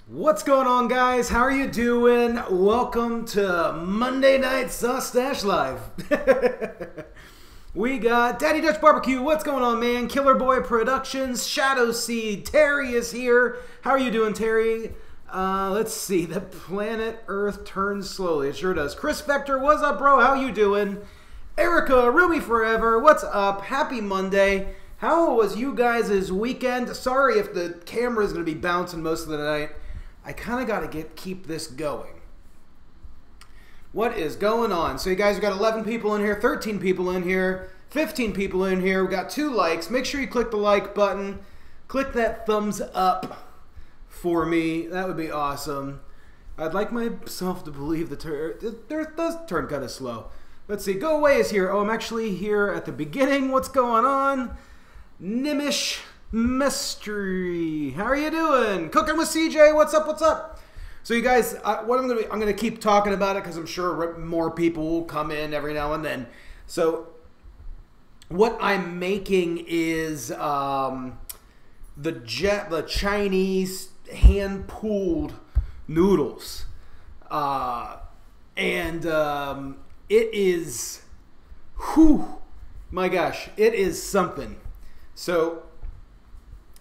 What's going on, guys? How are you doing? Welcome to Monday Night Stache Live. We got Daddy Dutch Barbecue. What's going on, man? Killer Boy Productions. Shadow Seed. Terry is here. How are you doing, Terry? Let's see. The planet Earth turns slowly. It sure does. Chris Vector, what's up, bro? How you doing? Erica, Ruby Forever, what's up? Happy Monday. How was you guys' weekend? Sorry if the camera is going to be bouncing most of the night. I kind of got to keep this going. What is going on? So you guys, we got 11 people in here, 13 people in here, 15 people in here. We got 2 likes. Make sure you click the like button. Click that thumbs up for me. That would be awesome. I'd like myself to believe the turn. It does turn kind of slow. Let's see. Go Away is here. Oh, I'm actually here at the beginning. What's going on? Nimish Mystery. How are you doing? Cooking with CJ. What's up? What's up? So you guys, I'm gonna keep talking about it because I'm sure more people will come in every now and then. So what I'm making is the Chinese hand pulled noodles, it is, whew, my gosh, it is something. So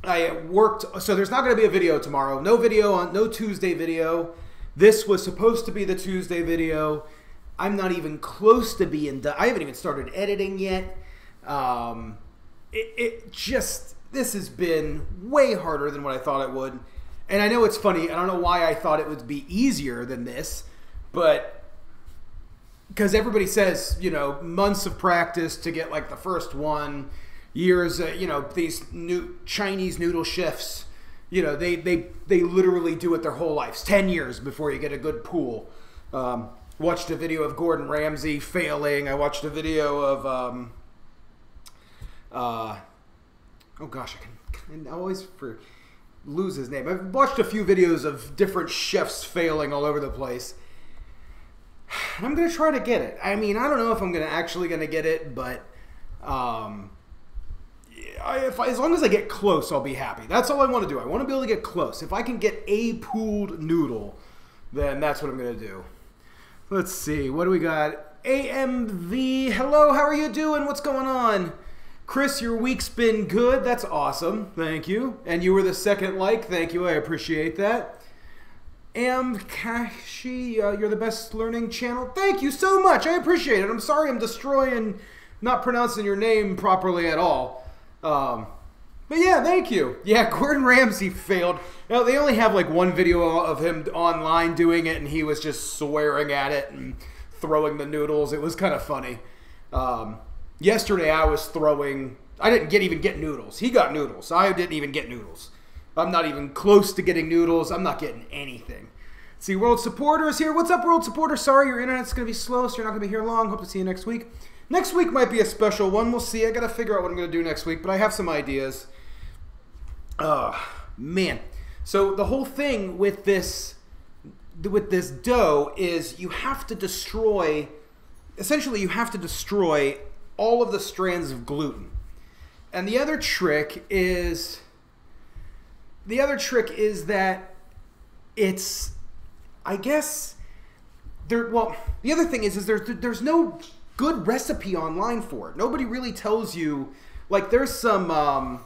I worked, so there's not going to be a video tomorrow. No video no Tuesday video. This was supposed to be the Tuesday video. I'm not even close to being done. I haven't even started editing yet. This has been way harder than what I thought it would. And I know it's funny. I don't know why I thought it would be easier than this, but because everybody says, you know, months of practice to get like the first one, years, you know, these new Chinese noodle chefs, you know, they literally do it their whole lives, 10 years before you get a good pool. Watched a video of Gordon Ramsay failing. I watched a video of, oh gosh, I always lose his name. I've watched a few videos of different chefs failing all over the place. I'm going to try to get it. I mean, I don't know if I'm actually going to get it, but as long as I get close, I'll be happy. That's all I want to do. I want to be able to get close. If I can get a pooled noodle, then that's what I'm going to do. Let's see. What do we got? AMV. Hello. How are you doing? What's going on? Chris, your week's been good. That's awesome. Thank you. And you were the second like. Thank you. I appreciate that. Kashi, you're the best learning channel. Thank you so much. I appreciate it. I'm sorry I'm destroying, not pronouncing your name properly at all. But yeah, thank you. Yeah, Gordon Ramsay failed. Now, they only have like one video of him online doing it, and he was just swearing at it and throwing the noodles. It was kind of funny. Yesterday I was throwing, I didn't even get noodles. He got noodles. I didn't even get noodles. I'm not even close to getting noodles. I'm not getting anything. Let's see, World Supporter is here. What's up, World Supporter? Sorry, your internet's going to be slow, so you're not going to be here long. Hope to see you next week. Next week might be a special one. We'll see. I got to figure out what I'm going to do next week, but I have some ideas. Man. So the whole thing with this dough is you have to destroy, essentially you have to destroy all of the strands of gluten. And the other trick is that it's, I guess, well, the other thing is there's no good recipe online for it. Nobody really tells you, like, there's some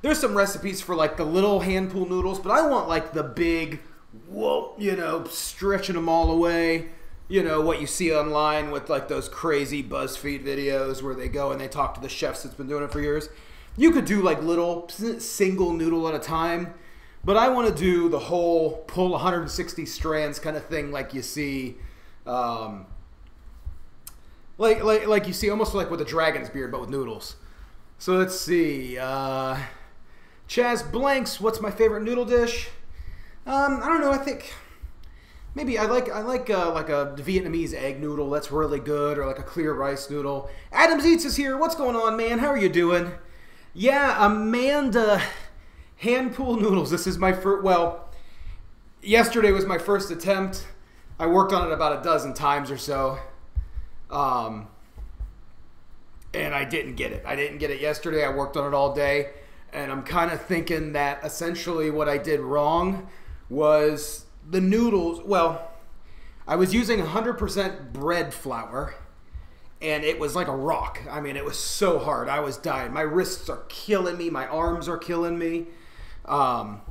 recipes for like the little hand pull noodles, but I want like the big, whoa, you know, stretching them all away. You know, what you see online with like those crazy BuzzFeed videos where they go and they talk to the chefs that's been doing it for years. You could do like little single noodle at a time, but I want to do the whole pull 160 strands kind of thing, like you see, like you see almost like with a dragon's beard, but with noodles. So let's see. Chaz Blanks, what's my favorite noodle dish? I don't know. I think maybe I like like a Vietnamese egg noodle. That's really good, or like a clear rice noodle. Adams Eats is here. What's going on, man? How are you doing? Yeah, Amanda, hand pull noodles. This is my first, well, yesterday was my first attempt. I worked on it about a dozen times or so. And I didn't get it. I didn't get it yesterday. I worked on it all day. And I'm kind of thinking that essentially what I did wrong was the noodles. Well, I was using 100% bread flour, and it was like a rock. I mean, it was so hard. I was dying. My wrists are killing me. My arms are killing me. And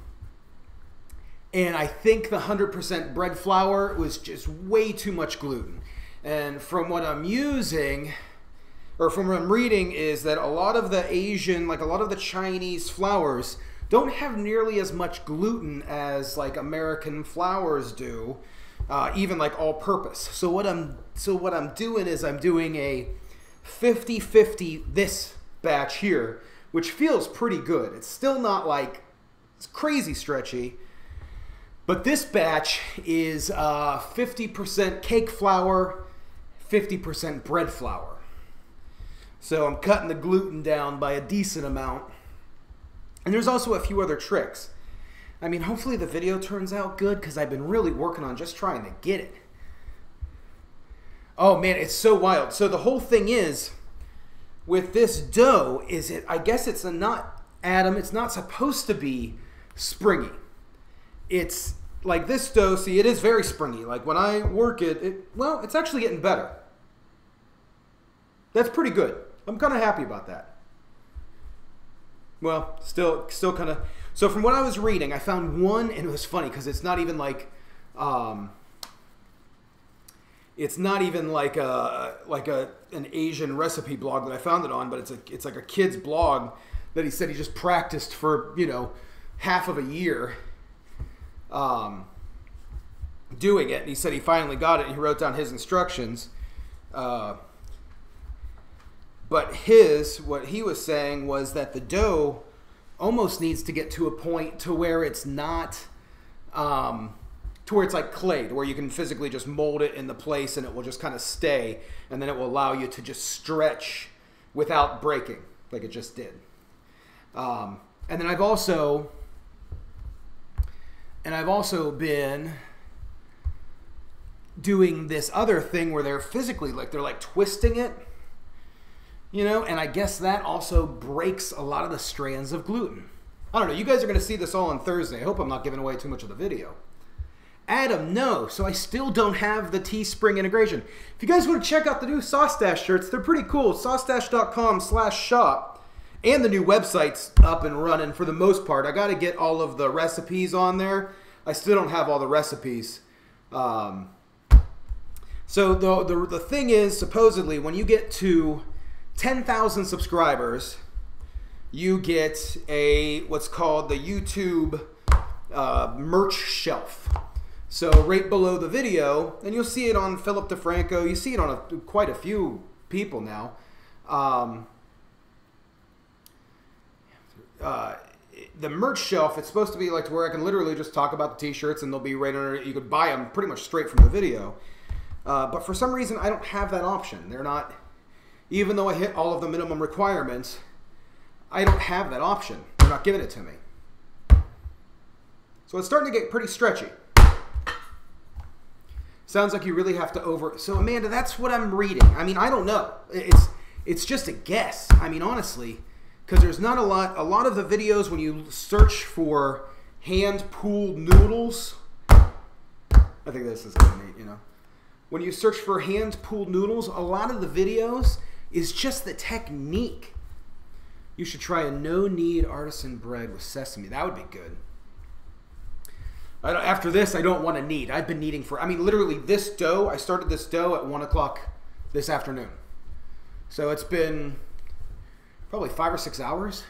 I think the 100% bread flour was just way too much gluten. And from what I'm using, or from what I'm reading, is that a lot of the Asian, like a lot of the Chinese flours, don't have nearly as much gluten as like American flours do, even like all-purpose. So what I'm doing is I'm doing a 50-50 this batch here, which feels pretty good. It's still not like it's crazy stretchy, but this batch is 50% cake flour, 50% bread flour. So I'm cutting the gluten down by a decent amount. And there's also a few other tricks. I mean, hopefully the video turns out good because I've been really working on just trying to get it. Oh man, it's so wild. So the whole thing is, with this dough, I guess it's not, Adam, it's not supposed to be springy. It's like this dough, see, it is very springy. Like when I work it, well, it's actually getting better. That's pretty good. I'm kind of happy about that. Well, still kind of. So from what I was reading, I found one, and it was funny because it's not even like, an Asian recipe blog that I found it on, but it's like a kid's blog that he said he just practiced for, you know, half of a year doing it, and he said he finally got it, and he wrote down his instructions. But what he was saying was that the dough almost needs to get to a point to where it's not, to where it's like clay, to where you can physically just mold it into place and it will just kind of stay, and then it will allow you to just stretch without breaking, like it just did. And then I've also been doing this other thing where they're physically, like they're like twisting it, you know, and I guess that also breaks a lot of the strands of gluten. I don't know. You guys are going to see this all on Thursday. I hope I'm not giving away too much of the video. Adam, no. So I still don't have the Teespring integration. If you guys want to check out the new Stache shirts, they're pretty cool. Stache.com/shop. And the new website's up and running for the most part. I got to get all of the recipes on there. I still don't have all the recipes. So the thing is, supposedly, when you get to 10,000 subscribers, you get what's called the YouTube merch shelf. So right below the video, and you'll see it on Philip DeFranco. You see it on quite a few people now. The merch shelf, it's supposed to be like to where I can literally just talk about the t-shirts and they'll be right under it. You could buy them pretty much straight from the video. But for some reason, I don't have that option. They're not, even though I hit all of the minimum requirements, I don't have that option. They're not giving it to me. So it's starting to get pretty stretchy. Sounds like you really have to So Amanda, that's what I'm reading. I mean, I don't know. It's just a guess. I mean, honestly, because there's not a lot of the videos when you search for hand-pulled noodles, I think this is kind of neat, you know. When you search for hand-pulled noodles, a lot of the videos is just the technique. You should try a no-knead artisan bread with sesame. That would be good. After this, I don't want to knead. I've been kneading I mean, literally this dough, I started this dough at 1 o'clock this afternoon. So it's been probably 5 or 6 hours.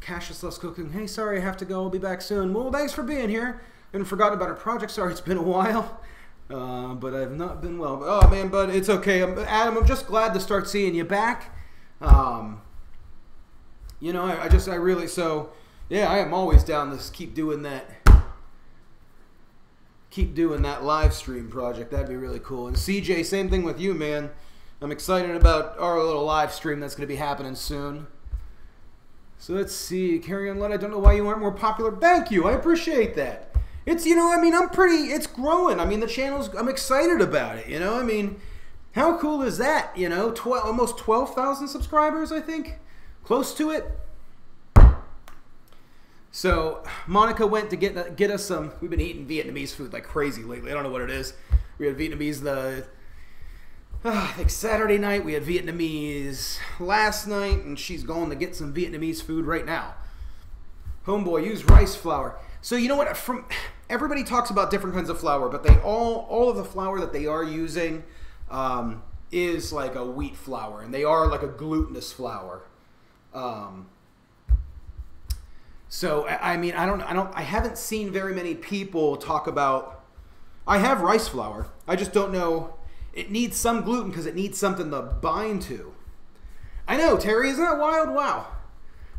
Cassius loves cooking. Hey, sorry, I have to go. I'll be back soon. Well, thanks for being here. And forgotten about our project. Sorry, it's been a while. But I've not been well. Oh, man, but it's okay. Adam, I'm just glad to start seeing you back. You know, I really, so, yeah, I am always down to keep doing that live stream project. That'd be really cool. And CJ, same thing with you, man. I'm excited about our little live stream that's going to be happening soon. So let's see. Carry on, Lud. I don't know why you aren't more popular. Thank you. I appreciate that. It's, you know, I mean, it's growing. I mean, the channel's, I'm excited about it, you know? I mean, how cool is that, you know? Almost 12,000 subscribers, I think. Close to it. So Monica went to get us some. We've been eating Vietnamese food like crazy lately. I don't know what it is. We had Vietnamese I think Saturday night. We had Vietnamese last night, and she's going to get some Vietnamese food right now. Homeboy, use rice flour. So you know what? Everybody talks about different kinds of flour, but they all of the flour that they are using is like a wheat flour, and they are like a glutinous flour. So I mean, I haven't seen very many people talk about. I have rice flour. I just don't know. It needs some gluten because it needs something to bind to. I know, Terry, isn't that wild? Wow.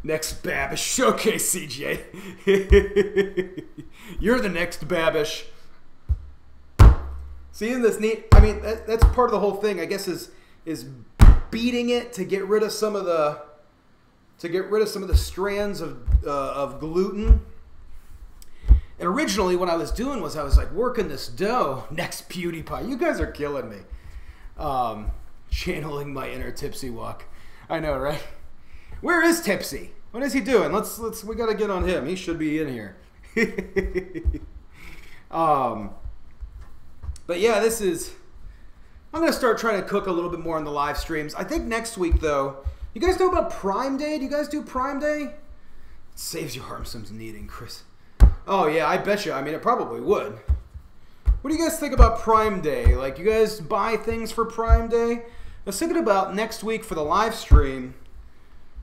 Next Babish showcase, CJ. You're the next Babish. See, isn't this neat? I mean, that's part of the whole thing, I guess, is beating it to get rid of some of the strands of gluten. And originally, what I was doing was I was like working this dough. Next PewDiePie, you guys are killing me. Channeling my inner Tipsy walk. I know, right? Where is Tipsy? What is he doing? We gotta get on him. He should be in here. But yeah, I'm gonna start trying to cook a little bit more on the live streams. I think next week though, you guys know about Prime Day? Do you guys do Prime Day? It saves your arm some kneading, Chris. Oh yeah, I bet you. I mean, it probably would. What do you guys think about Prime Day? Like, you guys buy things for Prime Day? I was thinking about next week for the live stream,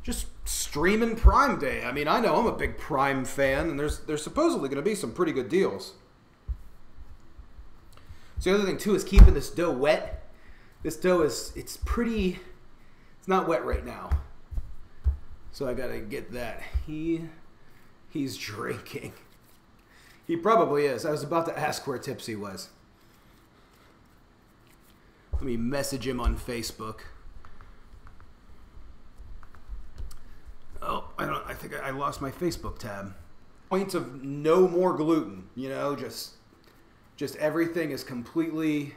just streaming Prime Day. I mean, I know I'm a big Prime fan, and there's supposedly going to be some pretty good deals. So the other thing too is keeping this dough wet. This dough it's not wet right now. So I gotta get that. He's drinking. He probably is. I was about to ask where Tipsy was. Let me message him on Facebook. Oh, I think I lost my Facebook tab. Points of no more gluten, you know, just everything is completely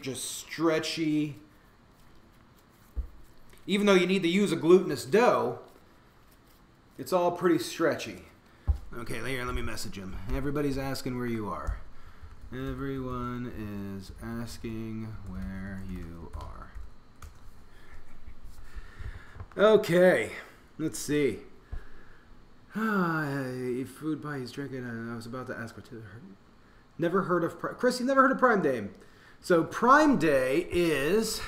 just stretchy. Even though you need to use a glutinous dough, it's all pretty stretchy. Okay, here, let me message him. Everybody's asking where you are. Everyone is asking where you are. Okay, let's see. Food pie, he's drinking. I was about to ask what to. Never heard of Chris. You never heard of Prime Day? So Prime Day is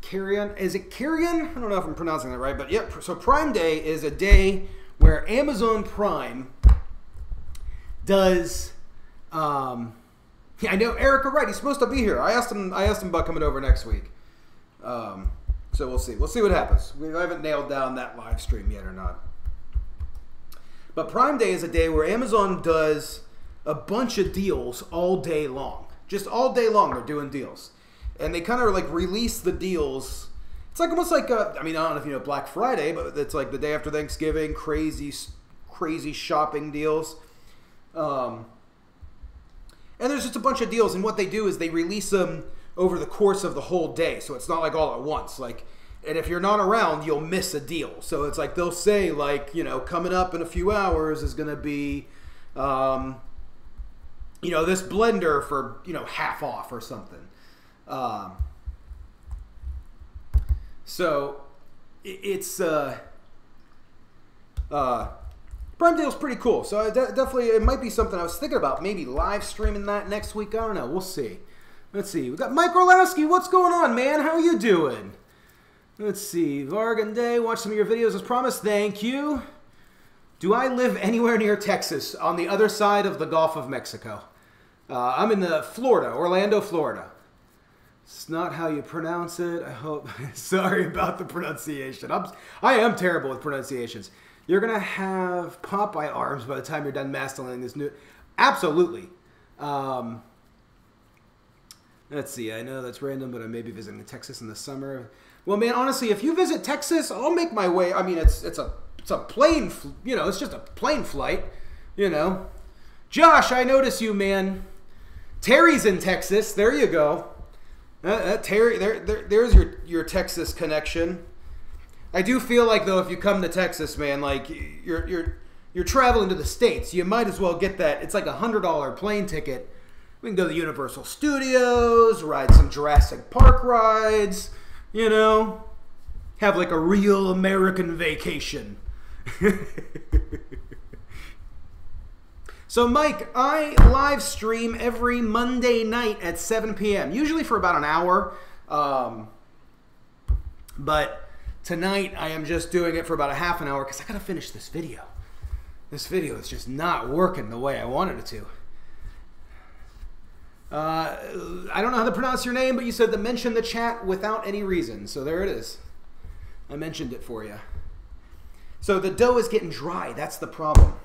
Carrion. Is it Carrion? I don't know if I'm pronouncing that right, but yep. So Prime Day is a day where Amazon Prime does. Yeah, I know Erica. Right, he's supposed to be here. I asked him about coming over next week. So we'll see. We'll see what happens. We haven't nailed down that live stream yet or not. But Prime Day is a day where Amazon does a bunch of deals all day long. Just all day long they're doing deals. And they kind of like release the deals. It's like almost like, I mean, I don't know if you know Black Friday, but it's like the day after Thanksgiving, crazy shopping deals. And there's just a bunch of deals. And what they do is they release them over the course of the whole day. So it's not like all at once. Like, and if you're not around, you'll miss a deal. So it's like they'll say, like, you know, coming up in a few hours is going to be, you know, this blender for, you know, half off or something. So it's Prime Day is pretty cool. So definitely, it might be something I was thinking about, maybe live streaming that next week. I don't know. We'll see. Let's see. We got Mike Orlowski. What's going on, man? How you doing? Let's see. Vargan Day. Watch some of your videos as promised. Thank you. Do I live anywhere near Texas on the other side of the Gulf of Mexico? I'm in Florida, Orlando, Florida. It's not how you pronounce it. I hope. Sorry about the pronunciation. I am terrible with pronunciations. You're going to have Popeye arms by the time you're done mastering this new... Absolutely. Let's see. I know that's random, but I may be visiting Texas in the summer. Well, man, honestly, if you visit Texas, I'll make my way. I mean, it's a plane, you know, it's just a plane flight, you know. Josh, I notice you, man. Terry's in Texas. There you go. Terry, there's your Texas connection. I do feel like though, if you come to Texas, man, like you're traveling to the States, you might as well get that. It's like $100 plane ticket. We can go to the Universal Studios, ride some Jurassic Park rides, you know, have like a real American vacation. So, Mike, I live stream every Monday night at 7 p.m., usually for about an hour. But tonight I am just doing it for about a half an hour because I got to finish this video. This video is just not working the way I wanted it to. I don't know how to pronounce your name, but you said to mention the chat without any reason. So there it is. I mentioned it for you. So the dough is getting dry. That's the problem.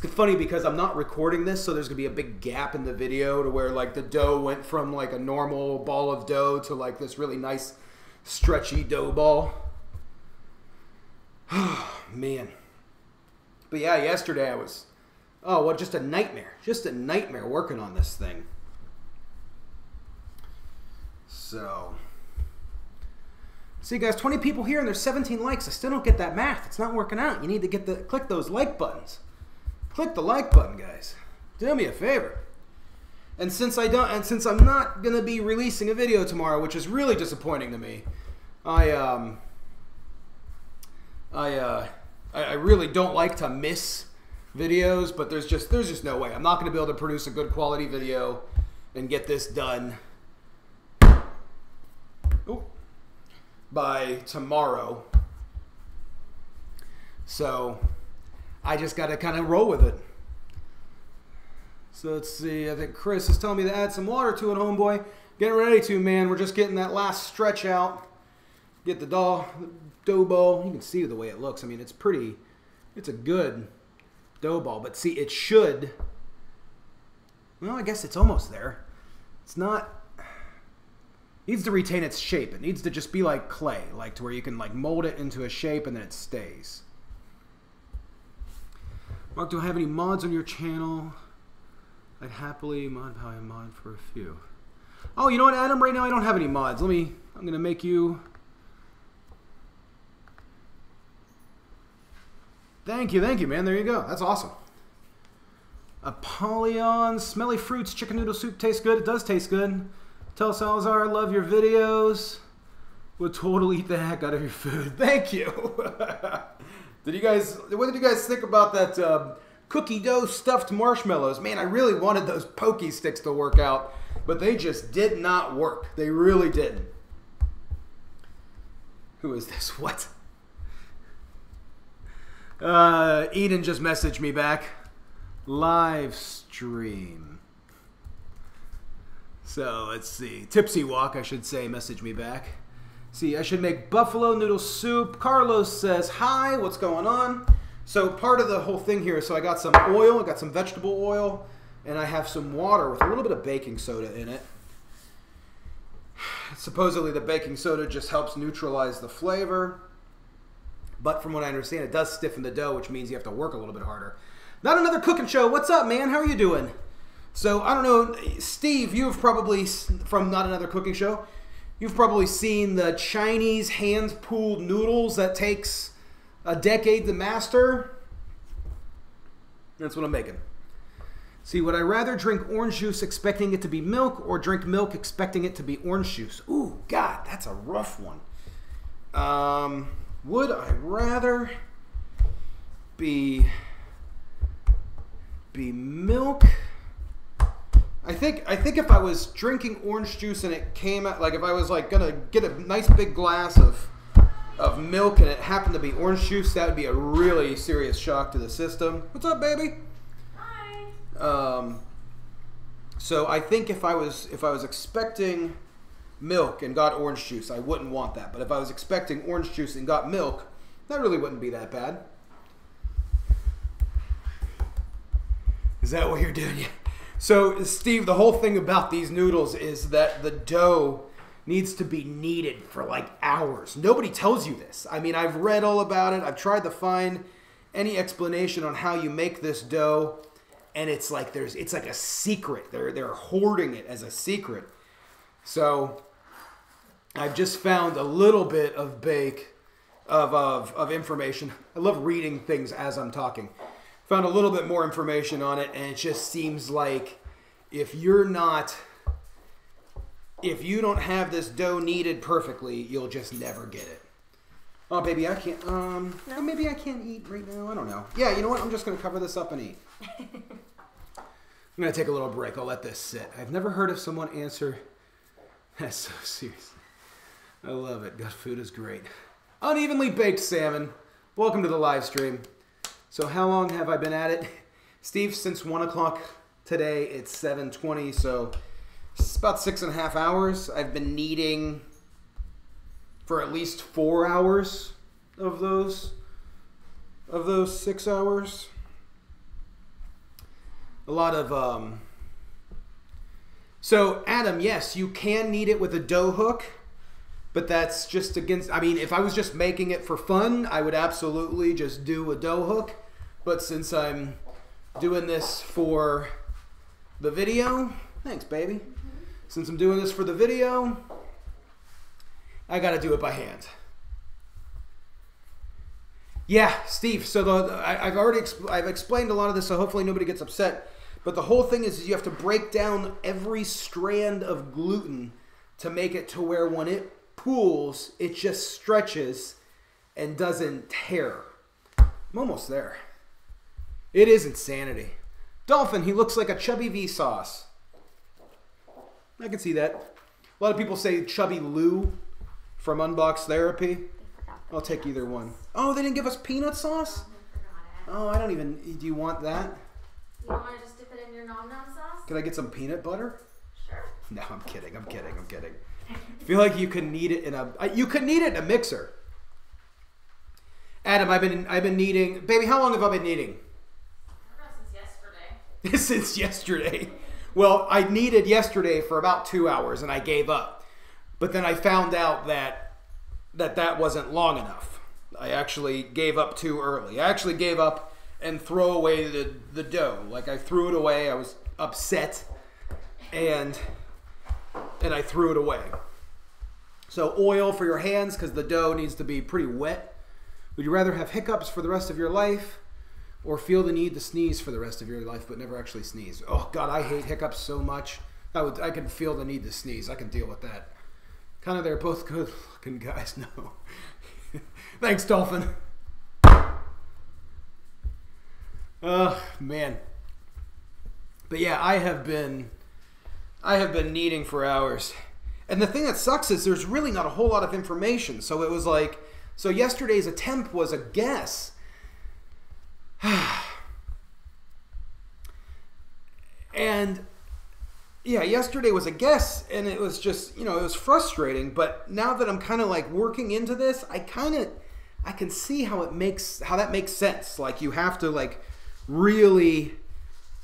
It's funny because I'm not recording this, so there's going to be a big gap in the video to where like the dough went from like a normal ball of dough to like this really nice stretchy dough ball. Man. But yeah, yesterday I was, oh, what, just a nightmare. Just a nightmare working on this thing. So, see guys, 20 people here and there's 17 likes. I still don't get that math. It's not working out. You need to click those like buttons. Click the like button, guys. Do me a favor. And since I'm not gonna be releasing a video tomorrow, which is really disappointing to me, I really don't like to miss videos, but there's just no way. I'm not gonna be able to produce a good quality video and get this done by tomorrow. So I just got to kind of roll with it. So let's see. I think Chris is telling me to add some water to it, homeboy. Getting ready to, man. We're just getting that last stretch out. Get the dough ball. You can see the way it looks. I mean, it's pretty. It's a good dough ball. But see, it should. Well, I guess it's almost there. It's not. It needs to retain its shape. It needs to just be like clay, like to where you can like mold it into a shape and then it stays. Mark, do I have any mods on your channel? I'd happily mod how I mod for a few. Oh, you know what, Adam? Right now I don't have any mods. I'm going to make you... Thank you, man. There you go. That's awesome. Apollyon, smelly fruits, chicken noodle soup tastes good. It does taste good. Tell Salazar, I love your videos. Would totally eat the heck out of your food. Thank you. What did you guys think about that cookie dough stuffed marshmallows? Man, I really wanted those pokey sticks to work out, but they just did not work. They really didn't. Who is this? What? Eden just messaged me back. Live stream. So let's see. Tipsy Walk, I should say, messaged me back. See, I should make buffalo noodle soup. Carlos says, hi, what's going on? So part of the whole thing here, so I got some oil, I got some vegetable oil, and I have some water with a little bit of baking soda in it. Supposedly the baking soda just helps neutralize the flavor. But from what I understand, it does stiffen the dough, which means you have to work a little bit harder. Not Another Cooking Show. What's up, man? How are you doing? So, I don't know, Steve, you've probably, from Not Another Cooking Show, you've probably seen the Chinese hand-pulled noodles that takes a decade to master. That's what I'm making. See, would I rather drink orange juice expecting it to be milk or drink milk expecting it to be orange juice? Ooh, God, that's a rough one. Would I rather be milk? I think if I was drinking orange juice and it came out, like if I was like gonna get a nice big glass of milk and it happened to be orange juice, that would be a really serious shock to the system. What's up, baby? Hi. So I think if I was expecting milk and got orange juice, I wouldn't want that. But if I was expecting orange juice and got milk, that really wouldn't be that bad. Is that what you're doing? Yeah. So, Steve, the whole thing about these noodles is that the dough needs to be kneaded for like hours. Nobody tells you this. I mean, I've read all about it. I've tried to find any explanation on how you make this dough, and it's like it's like a secret. They're hoarding it as a secret. So I've just found a little bit of of information. I love reading things as I'm talking. Found a little bit more information on it, and it just seems like if you don't have this dough kneaded perfectly, you'll just never get it. Oh, baby, I can't, No. maybe I can't eat right now. I don't know. Yeah, you know what? I'm just going to cover this up and eat. I'm going to take a little break. I'll let this sit. I've never heard of someone answer. That's so serious. I love it. Gut food is great. Unevenly baked salmon. Welcome to the live stream. So how long have I been at it? Steve, since 1 o'clock today. It's 7:20, so it's about 6.5 hours. I've been kneading for at least 4 hours of those 6 hours. A lot of so Adam, yes, you can knead it with a dough hook, but that's just against, I mean, if I was just making it for fun, I would absolutely just do a dough hook. But since I'm doing this for the video, thanks baby. Since I'm doing this for the video, I got to do it by hand. Yeah, Steve. So I've explained a lot of this, so hopefully nobody gets upset. But the whole thing is you have to break down every strand of gluten to make it to where when it pools, it just stretches and doesn't tear. I'm almost there. It is insanity. Dolphin, he looks like a Chubby V sauce. I can see that. A lot of people say Chubby Lou from Unbox Therapy. I'll take either one. Oh, they didn't give us peanut sauce? Oh, I don't even... Do you want that? You want to just dip it in your nom nom sauce? Can I get some peanut butter? Sure. No, I'm kidding. I'm kidding. I'm kidding. I feel like you can knead it in a... You could knead it in a mixer. Adam, I've been kneading... Baby, how long have I been kneading? Since yesterday. Well, I kneaded yesterday for about 2 hours and I gave up. But then I found out that wasn't long enough. I actually gave up too early. I actually gave up and throw away the dough. Like I threw it away. I was upset and I threw it away. So oil for your hands because the dough needs to be pretty wet. Would you rather have hiccups for the rest of your life or feel the need to sneeze for the rest of your life but never actually sneeze? Oh, God, I hate hiccups so much. I can feel the need to sneeze. I can deal with that. Kind of, they're both good-looking guys. No. Thanks, Dolphin. Man. But yeah, I have been kneading for hours. And the thing that sucks is there's really not a whole lot of information. So it was like, so yesterday's attempt was a guess. And yeah, yesterday was a guess and it was just, it was frustrating, but now that I'm kind of like working into this, I can see how that makes sense. Like you have to like really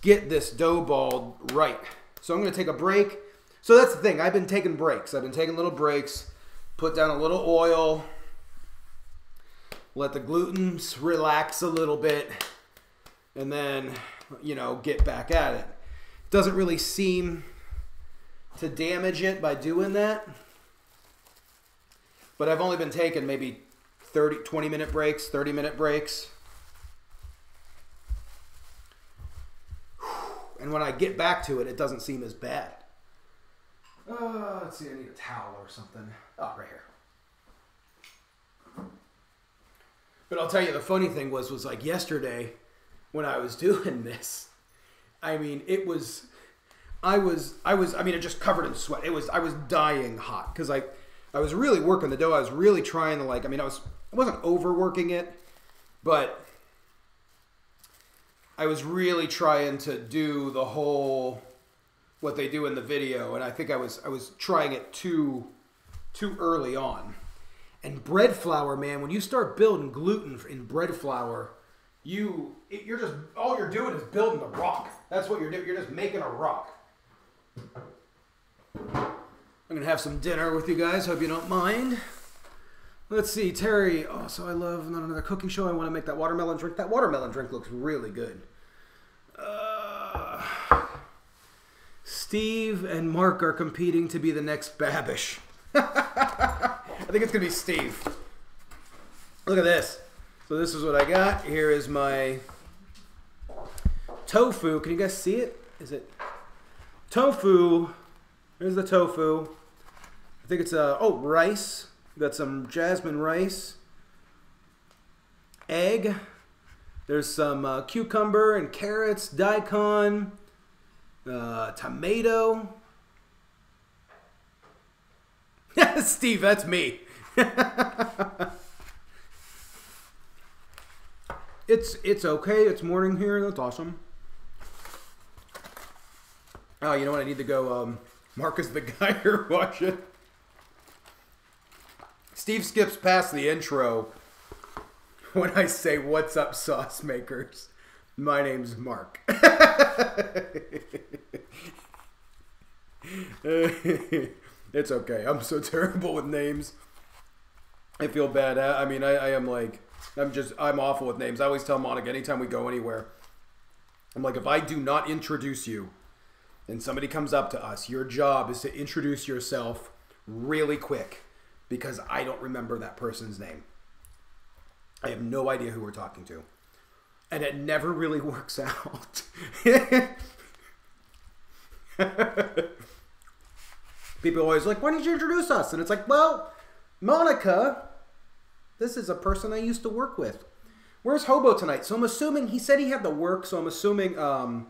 get this dough ball right. So I'm going to take a break. So that's the thing. I've been taking breaks. I've been taking little breaks, put down a little oil, let the glutens relax a little bit, and then, get back at it. Doesn't really seem to damage it by doing that. But I've only been taking maybe 20-minute breaks, 30-minute breaks. And when I get back to it, it doesn't seem as bad. Let's see, I need a towel or something. Oh, right here. But I'll tell you, the funny thing was like yesterday when I was doing this, I mean, it just covered in sweat. I was dying hot because I was really working the dough. I was really trying to I wasn't overworking it, but I was really trying to do the whole, what they do in the video. And I think I was trying it too early on. And bread flour, man, when you start building gluten in bread flour, you're just, all you're doing is building a rock. That's what you're doing. You're just making a rock. I'm going to have some dinner with you guys. Hope you don't mind. Let's see, Terry. Oh, so I love not another cooking show. I want to make that watermelon drink. That watermelon drink looks really good. Steve and Mark are competing to be the next Babish. I think it's going to be Steve. Look at this. So this is what I got. Here is my tofu. Can you guys see it? Is it tofu? Here's the tofu. I think it's rice. Got some jasmine rice. Egg. There's some cucumber and carrots, daikon, tomato. Steve, that's me. It's okay. It's morning here. That's awesome. Oh, you know what? I need to go. Mark is the guy here watching. Steve skips past the intro when I say, "What's up, sauce makers? My name's Mark." It's okay. I'm so terrible with names. I feel bad. I mean, I am like, I'm awful with names. I always tell Monica anytime we go anywhere, I'm like, if I do not introduce you and somebody comes up to us, your job is to introduce yourself really quick because I don't remember that person's name. I have no idea who we're talking to. And it never really works out. People are always like, why did you introduce us? And it's like, well, Monica, this is a person I used to work with. Where's Hobo tonight? So I'm assuming, he said he had to work, so I'm assuming, or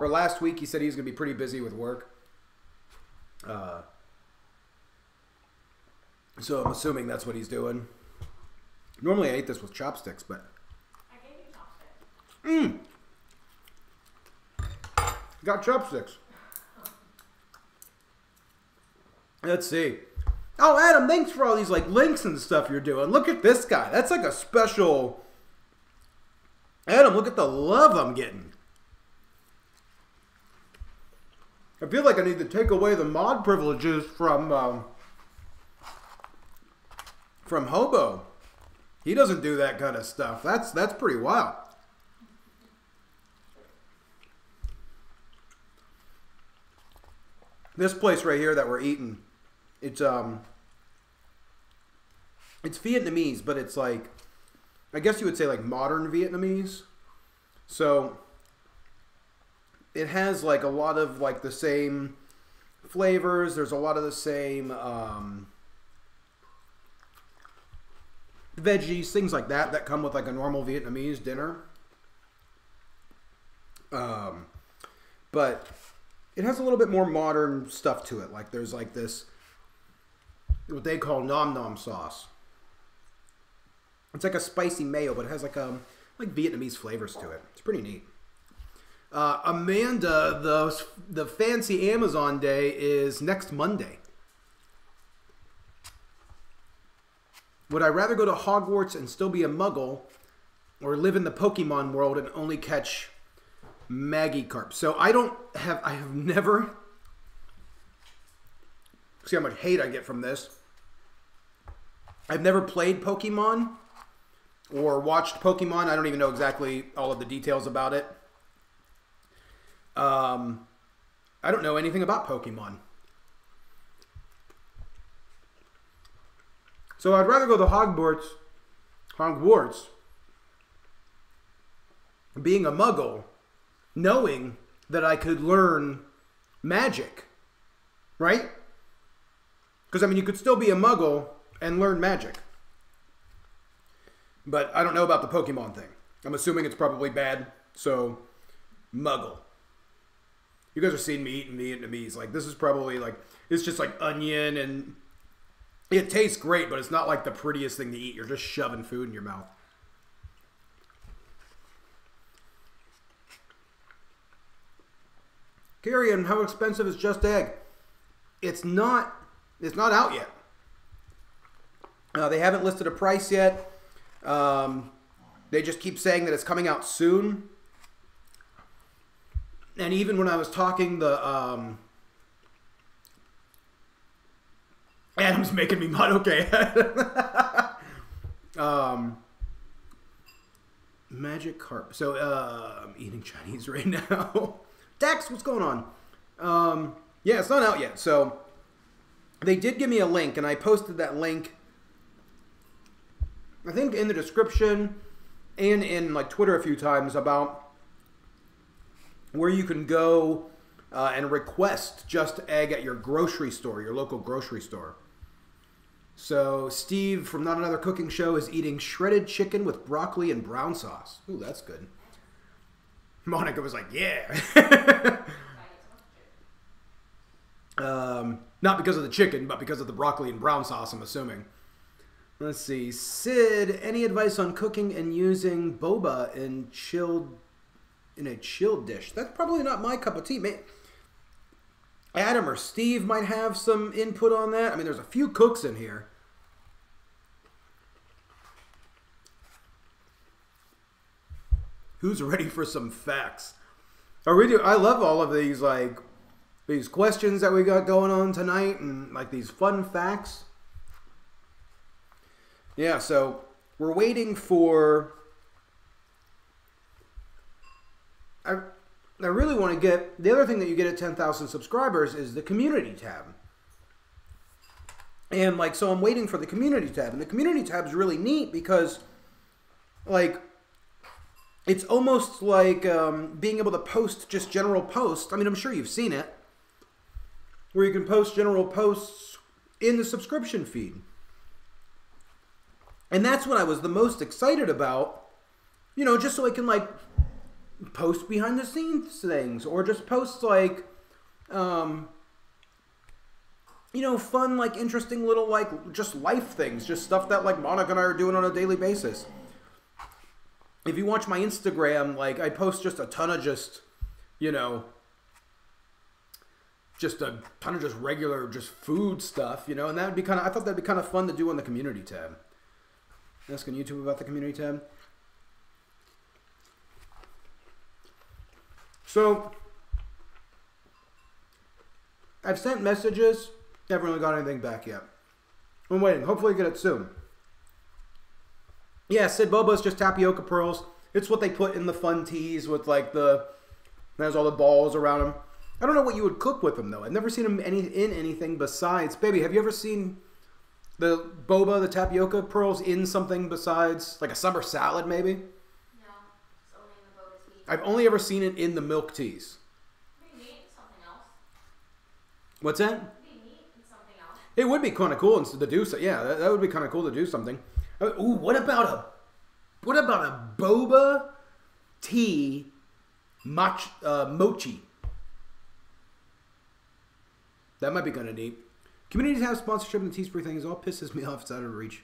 last week he said he was going to be pretty busy with work. So I'm assuming that's what he's doing. Normally I ate this with chopsticks, but... I gave you chopsticks. Got chopsticks. Let's see. Oh, Adam, thanks for all these like links and stuff you're doing. Look at this guy. That's like a special... Adam, look at the love I'm getting. I feel like I need to take away the mod privileges from Hobo. He doesn't do that kind of stuff. That's pretty wild. This place right here that we're eating, it's Vietnamese, but it's like, I guess you would say like modern Vietnamese. So it has like a lot of like the same flavors. There's a lot of the same veggies, things like that come with like a normal Vietnamese dinner. But it has a little bit more modern stuff to it. Like there's like this, what they call nom nom sauce. It's like a spicy mayo, but it has like Vietnamese flavors to it. It's pretty neat. Amanda, the fancy Amazon day is next Monday. Would I rather go to Hogwarts and still be a muggle, or live in the Pokemon world and only catch Magikarp? So I have never... See how much hate I get from this. I've never played Pokemon or watched Pokemon. I don't even know exactly all of the details about it. I don't know anything about Pokemon. So I'd rather go to Hogwarts, being a muggle, knowing that I could learn magic, right? Because, I mean, you could still be a muggle and learn magic. But I don't know about the Pokemon thing. I'm assuming it's probably bad, so muggle. You guys are seeing me eating Vietnamese. Like, this is probably, like, it's just, like, onion and... It tastes great, but it's not like the prettiest thing to eat. You're just shoving food in your mouth. Carrion, how expensive is Just Egg? It's not out yet. They haven't listed a price yet. They just keep saying that it's coming out soon. And even when I was talking, Adam's making me mad. Okay. Magikarp. So, I'm eating Chinese right now. Dax, what's going on? Yeah, it's not out yet. So they did give me a link, and I posted that link, I think, in the description and in like Twitter a few times about where you can go and request Just Egg at your grocery store, your local grocery store. So Steve from Not Another Cooking Show is eating shredded chicken with broccoli and brown sauce. Ooh, that's good. Monica was like, yeah. Not because of the chicken, but because of the broccoli and brown sauce, I'm assuming. Let's see. Sid, any advice on cooking and using boba in a chilled dish? That's probably not my cup of tea. Adam or Steve might have some input on that. I mean, there's a few cooks in here. Who's ready for some facts? I love all of these, like, these questions that we got going on tonight and, like, these fun facts. Yeah, so we're waiting for... I really want to get... The other thing that you get at 10,000 subscribers is the community tab. And, like, so I'm waiting for the community tab. And the community tab is really neat because, like, it's almost like being able to post just general posts. I mean, I'm sure you've seen it. Where you can post general posts in the subscription feed. And that's what I was the most excited about. You know, just so I can, like, post behind the scenes things. Or just post, like, you know, fun, like, interesting little, like, just life things. Just stuff that, like, Monica and I are doing on a daily basis. If you watch my Instagram, like, I post just a ton of just, you know, just a ton of just regular, just food stuff, you know, and that would be kind of, I thought that'd be kind of fun to do on the community tab. Asking YouTube about the community tab. So, I've sent messages, haven't really got anything back yet. I'm waiting, hopefully get it soon. Yeah, Sid Boba is just tapioca pearls. It's what they put in the fun teas with, like, there's all the balls around them. I don't know what you would cook with them, though. I've never seen them in anything besides... Baby, have you ever seen the boba, the tapioca pearls, in something besides, like, a summer salad, maybe? No, it's only in the boba tea. I've only ever seen it in the milk teas. Maybe meat and something else. What's that? Maybe meat and something else. It would be kind of cool to do so. Yeah, that would be kind of cool to do something. Ooh, what about a boba tea mochi? That might be kind of neat. Community tab sponsorship and the Teespring thing is all pisses me off. It's out of reach.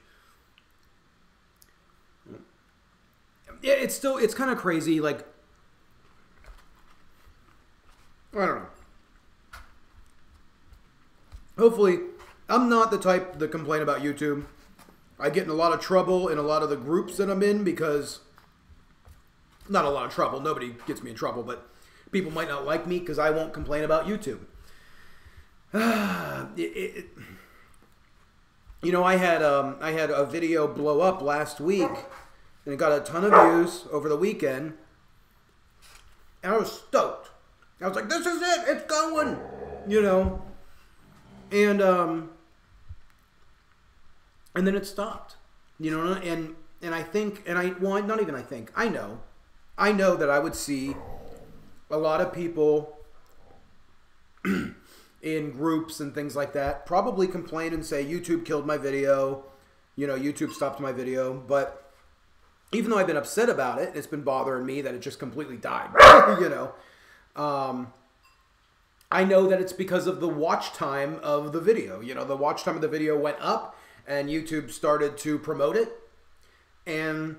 Yeah, it's kind of crazy. Like, I don't know. Hopefully, I'm not the type that complain about YouTube. I get in a lot of trouble in a lot of the groups that I'm in because, not a lot of trouble. Nobody gets me in trouble, but people might not like me because I won't complain about YouTube. You know, I had a video blow up last week, and it got a ton of views over the weekend, and I was stoked. I was like, "This is it! It's going!" You know, and then it stopped. You know, and I think, well, not even I think, I know that I would see a lot of people in groups and things like that probably complain and say YouTube killed my video, you know, YouTube stopped my video. But even though I've been upset about it, it's been bothering me that it just completely died. You know, I know that it's because of the watch time of the video. You know, the watch time of the video went up and YouTube started to promote it, and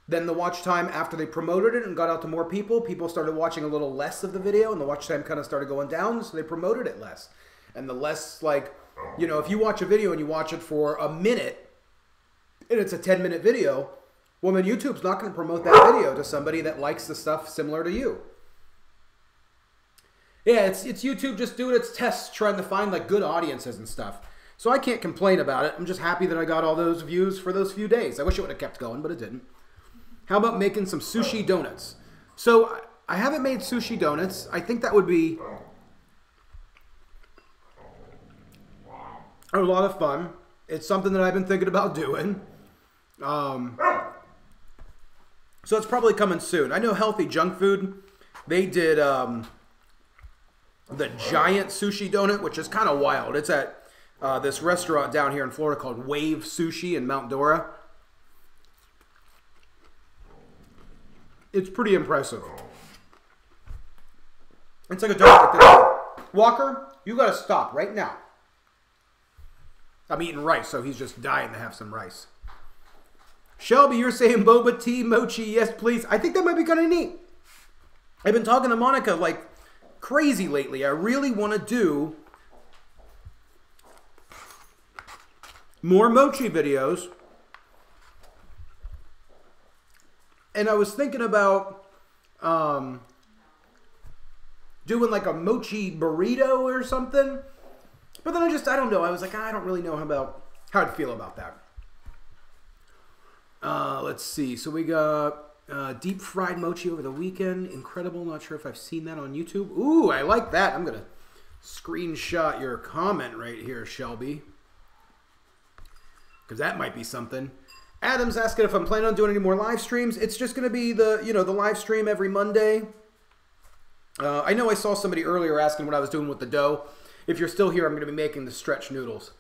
then the watch time after they promoted it and got out to more people started watching a little less of the video, and the watch time kind of started going down, so they promoted it less. And the less, like, you know, if you watch a video and you watch it for a minute, and it's a 10-minute video, well, then YouTube's not going to promote that video to somebody that likes the stuff similar to you. Yeah, it's YouTube just doing its tests, trying to find, like, good audiences and stuff. So I can't complain about it. I'm just happy that I got all those views for those few days. I wish it would have kept going, but it didn't. How about making some sushi donuts? So I haven't made sushi donuts. I think that would be are a lot of fun. It's something that I've been thinking about doing. So it's probably coming soon. I know Healthy Junk Food, they did the giant sushi donut, which is kind of wild. It's at this restaurant down here in Florida called Wave Sushi in Mount Dora. It's pretty impressive. It's like a donut like this. Walker, you gotta stop right now. I'm eating rice, so he's just dying to have some rice. Shelby, you're saying boba tea, mochi, yes please. I think that might be kind of neat. I've been talking to Monica like crazy lately. I really want to do more mochi videos. And I was thinking about doing like a mochi burrito or something. But then I don't know. I was like, I don't really know how to feel about that. Let's see. So we got deep fried mochi over the weekend. Incredible. Not sure if I've seen that on YouTube. Ooh, I like that. I'm going to screenshot your comment right here, Shelby. Because that might be something. Adam's asking if I'm planning on doing any more live streams. It's just going to be the live stream every Monday. I know I saw somebody earlier asking what I was doing with the dough. If you're still here, I'm going to be making the stretch noodles.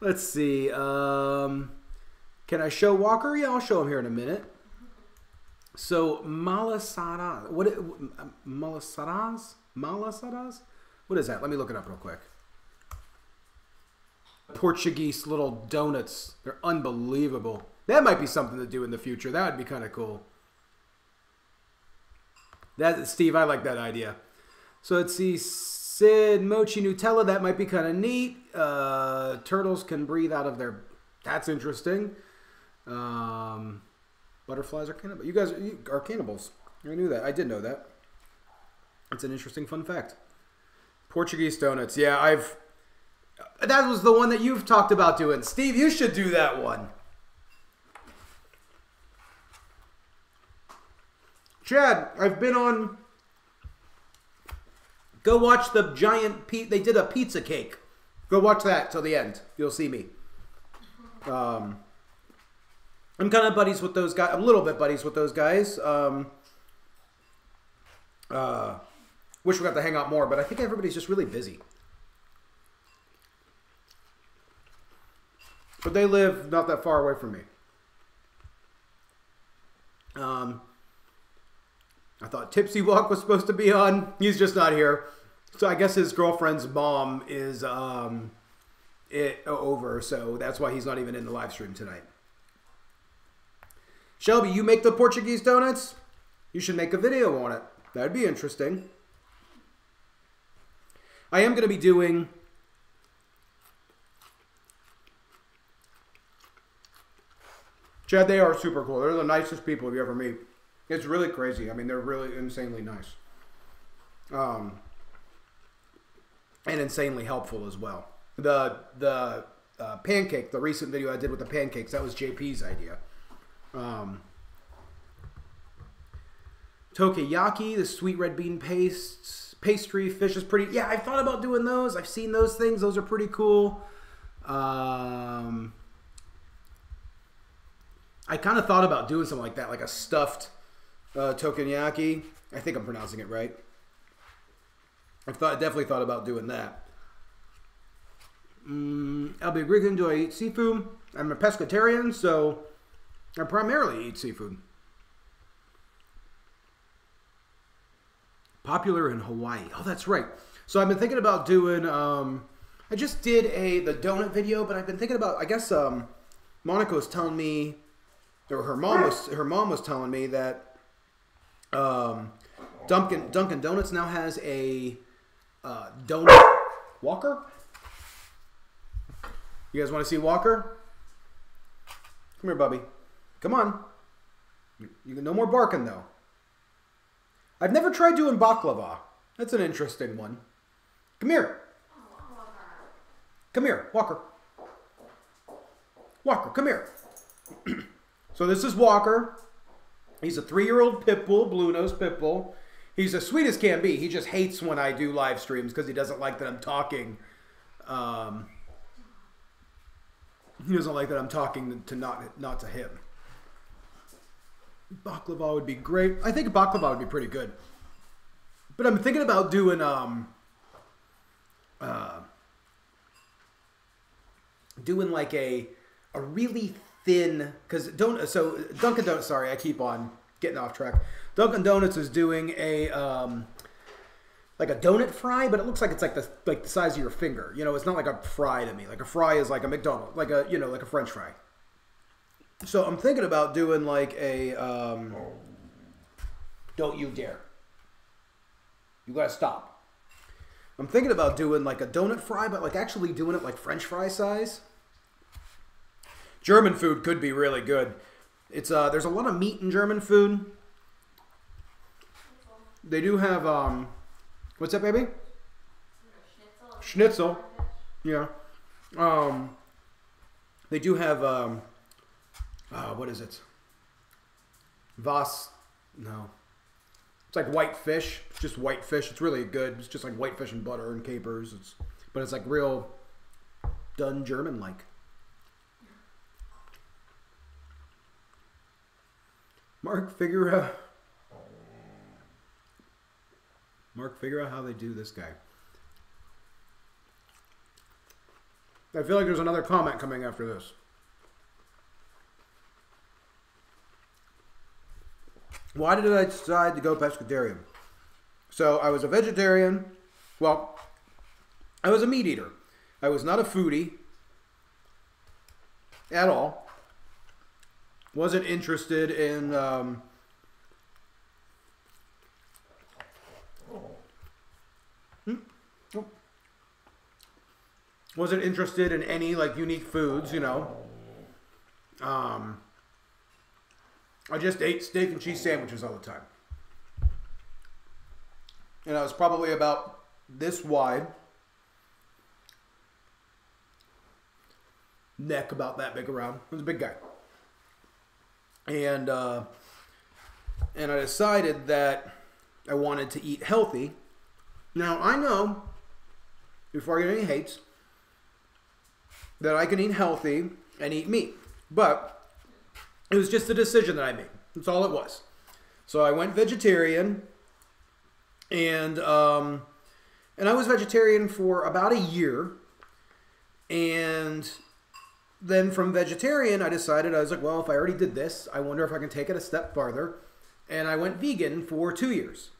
Let's see. Can I show Walker? Yeah, I'll show him here in a minute. So, malasadas. Malasadas? Malasadas? What is that? Let me look it up real quick. Portuguese little donuts. They're unbelievable. That might be something to do in the future. That would be kind of cool. Steve, I like that idea. So let's see. Sid, mochi Nutella. That might be kind of neat. Turtles can breathe out of their... That's interesting. Butterflies are cannibals. You guys are cannibals. I knew that. I did know that. It's an interesting fun fact. Portuguese donuts. Yeah, that was the one that you've talked about doing. Steve, you should do that one. Chad, I've been on... Go watch the giant... They did a pizza cake. Go watch that till the end. You'll see me. I'm kind of buddies with those guys. A little bit buddies with those guys. Wish we got to hang out more, but I think everybody's just really busy. But they live not that far away from me. I thought Tipsy Walk was supposed to be on. He's just not here. So I guess his girlfriend's mom is over, so that's why he's not even in the live stream tonight. Shelby, you make the Portuguese donuts? You should make a video on it. That'd be interesting. I am going to be doing... Chad, they are super cool. They're the nicest people you ever meet. It's really crazy. I mean, they're really insanely nice. And insanely helpful as well. The pancake, the recent video I did with the pancakes, that was JP's idea. Tokayaki, the sweet red bean pastry, fish is pretty... Yeah, I've thought about doing those. I've seen those things. Those are pretty cool. I kind of thought about doing something like that, like a stuffed tokayaki. I think I'm pronouncing it right. I definitely thought about doing that. I'll be a Greek. Do I eat seafood? I'm a pescatarian, so I primarily eat seafood. Popular in Hawaii. Oh, that's right. So I've been thinking about doing... I just did the donut video, but I've been thinking about... I guess Monica was telling me... Or her mom was telling me that Dunkin' Donuts now has a donut... Walker? You guys want to see Walker? Come here, Bubby. Come on. No more barking, though. I've never tried doing baklava. That's an interesting one. Come here. Come here, Walker. Walker, come here. So this is Walker. He's a 3-year-old pit bull, blue-nosed pit bull. He's as sweet as can be. He just hates when I do live streams because he doesn't like that I'm talking He doesn't like that I'm talking to not to him. Baklava would be great. I think baklava would be pretty good. But I'm thinking about doing doing like a really thin, because Dunkin' Donuts. Sorry, I keep on getting off track. Dunkin' Donuts is doing a like a donut fry, but it looks like it's like the size of your finger. You know, it's not like a fry to me. Like a fry is like a McDonald's, like a like a French fry. So I'm thinking about doing like a don't you dare. You gotta stop. I'm thinking about doing like a donut fry, but like actually doing it like French fry size. German food could be really good. It's there's a lot of meat in German food. They do have what's that, baby? Schnitzel. Yeah. They do have what is it? Was? No. It's like white fish. It's just white fish. It's really good. It's just like white fish and butter and capers. But it's like real done German-like. Mark, figure out how they do this guy. I feel like there's another comment coming after this. Why did I decide to go pescatarian? So I was a vegetarian. Well, I was a meat eater. I was not a foodie at all. Wasn't interested in wasn't interested in any like unique foods, you know. I just ate steak and cheese sandwiches all the time. And I was probably about this wide. Neck about that big around. I was a big guy. And I decided that I wanted to eat healthy. Now, I know, before I get any hates, that I can eat healthy and eat meat. But it was just a decision that I made. That's all it was. So I went vegetarian, and I was vegetarian for about a year. And then from vegetarian, I decided, I was like, well, if I already did this, I wonder if I can take it a step farther. And I went vegan for 2 years.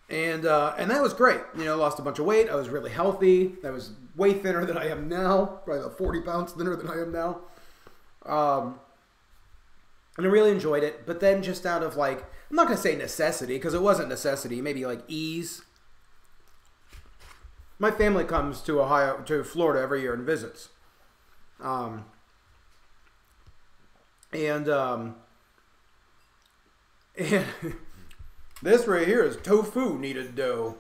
And that was great. You know, lost a bunch of weight. I was really healthy. I was way thinner than I am now. Probably about 40 pounds thinner than I am now. And I really enjoyed it. But then just out of like, I'm not going to say necessity, because it wasn't necessity. Maybe like ease. My family comes to Florida every year and visits. And this right here is tofu kneaded dough.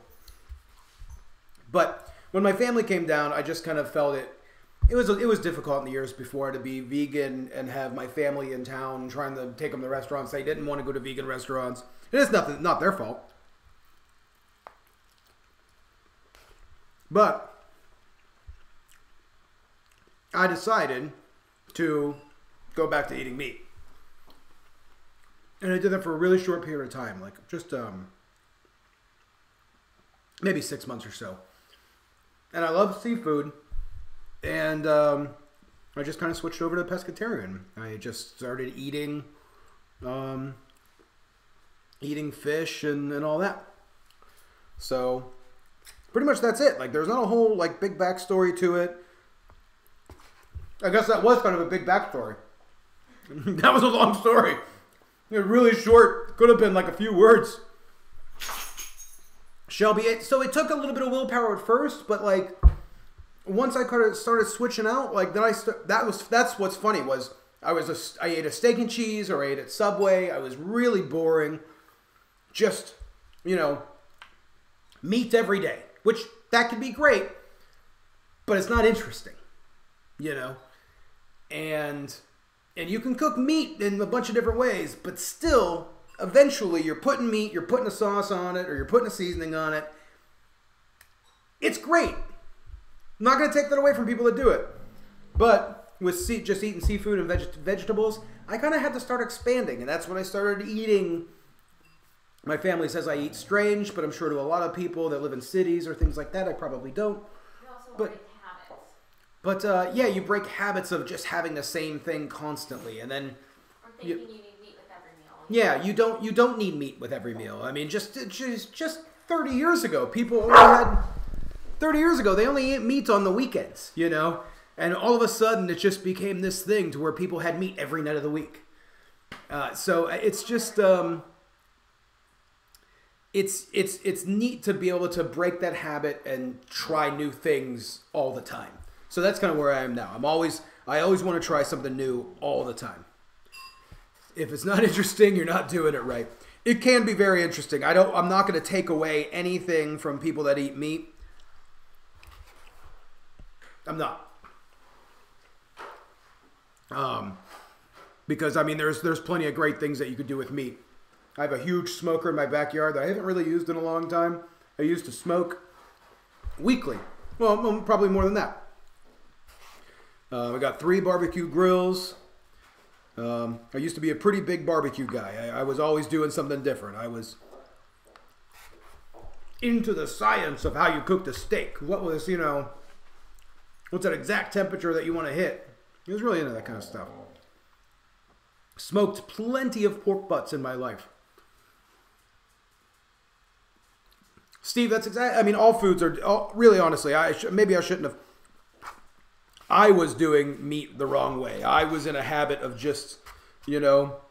But when my family came down, I just kind of felt it was difficult in the years before to be vegan and have my family in town trying to take them to restaurants. They didn't want to go to vegan restaurants. And it's not their fault. But I decided to go back to eating meat. And I did that for a really short period of time, like just maybe 6 months or so. And I love seafood, and I just kind of switched over to pescatarian. I just started eating fish and all that. So pretty much that's it. Like there's not a whole like big backstory to it. I guess that was kind of a big backstory. That was a long story. It was really short. Could have been like a few words. Shelby, so it took a little bit of willpower at first, but like once I kind of started switching out, like then that's what's funny was I ate a steak and cheese or I ate at Subway. I was really boring. Just, you know, meat every day, which that could be great, but it's not interesting, you know. And you can cook meat in a bunch of different ways, but still, eventually you're putting meat, you're putting a sauce on it, or you're putting a seasoning on it. It's great, I'm not going to take that away from people that do it. But with just eating seafood and vegetables, I kind of had to start expanding. And that's when I started eating. My family says I eat strange, but I'm sure to a lot of people that live in cities or things like that, I probably don't. You also But- break habits. But yeah, you break habits of just having the same thing constantly. And then, Or thinking you need meat with every meal. yeah, you don't need meat with every meal. I mean, just 30 years ago, people only had... 30 years ago, they only ate meat on the weekends, you know? And all of a sudden, it just became this thing to where people had meat every night of the week. So it's just... It's neat to be able to break that habit and try new things all the time. So that's kind of where I am now. I always want to try something new all the time. If it's not interesting, you're not doing it right. It can be very interesting. I'm not going to take away anything from people that eat meat. I'm not. Because I mean, there's plenty of great things that you could do with meat. I have a huge smoker in my backyard that I haven't really used in a long time. I used to smoke weekly. Well, probably more than that. We got 3 barbecue grills. I used to be a pretty big barbecue guy. I was always doing something different. I was into the science of how you cooked a steak. What was, what's that exact temperature that you want to hit? I was really into that kind of stuff. Smoked plenty of pork butts in my life. Steve, that's exactly... I mean, all foods are... really, honestly, maybe I shouldn't have... I was doing meat the wrong way. I was in a habit of just,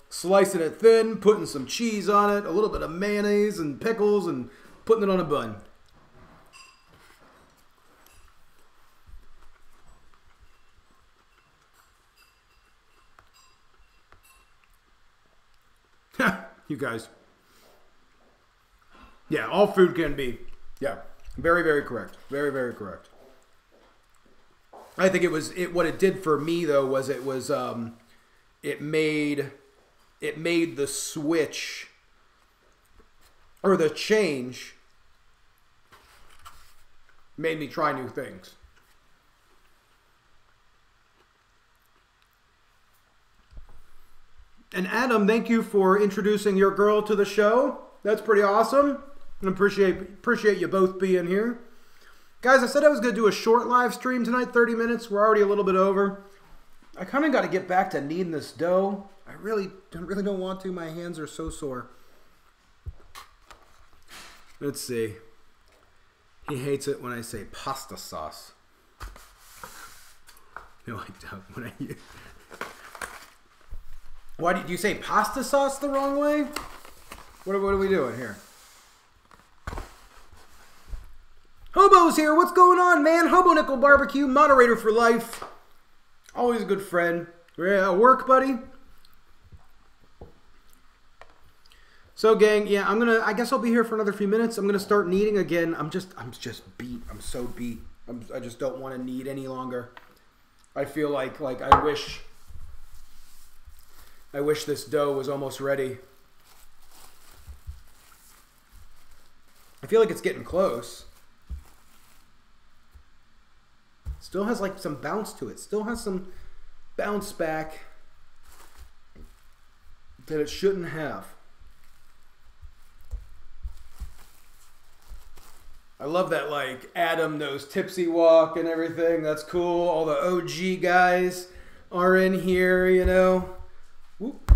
slicing it thin, putting some cheese on it, a little bit of mayonnaise and pickles, and putting it on a bun. You guys. Yeah, all food can be. Yeah, very, very correct. Very, very correct. I think what it did for me though was it made the switch or the change made me try new things. And Adam, thank you for introducing your girl to the show. That's pretty awesome. I appreciate you both being here. Guys, I said I was going to do a short live stream tonight, 30 minutes. We're already a little bit over. I kind of got to get back to kneading this dough. I really don't want to. My hands are so sore. Let's see. He hates it when I say pasta sauce. No, I don't. Why did you say pasta sauce the wrong way? What are we doing here? Hobo's here. What's going on, man? Hobo Nickel Barbecue, moderator for life. Always a good friend. We're at work, buddy. So, gang, yeah, I guess I'll be here for another few minutes. I'm gonna start kneading again. I'm just beat. I'm so beat. I just don't want to knead any longer. I feel like I wish this dough was almost ready. I feel like it's getting close. Still has like some bounce to it. Still has some bounce back that it shouldn't have. I love that like Adam knows tipsy walk and everything. That's cool. All the OG guys are in here, Whoop.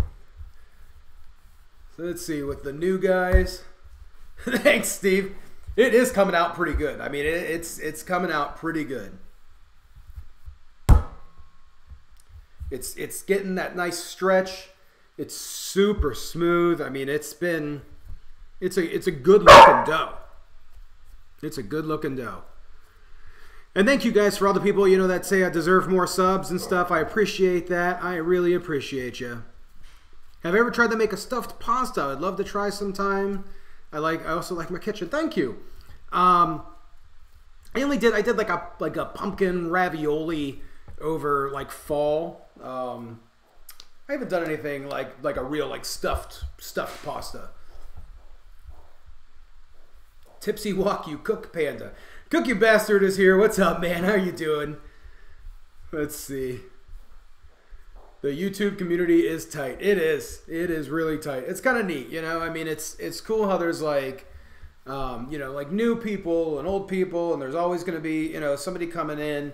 So let's see with the new guys. Thanks, Steve. It is coming out pretty good. I mean, it's coming out pretty good. It's getting that nice stretch. It's super smooth. I mean, it's a good looking dough. It's a good looking dough. And thank you guys for all the people, that say I deserve more subs and stuff. I appreciate that. I really appreciate you. Have you ever tried to make a stuffed pasta? I'd love to try sometime. I also like my kitchen. Thank you. I did like a pumpkin ravioli over like fall. I haven't done anything like a real like stuffed pasta. Tipsy walk, you cook, Panda. Cookie Bastard is here. What's up, man? How you doing? Let's see. The YouTube community is tight. It is. It is really tight. It's kind of neat, you know? I mean, it's cool how there's like, you know, like new people and old people, and there's always going to be, you know, somebody coming in.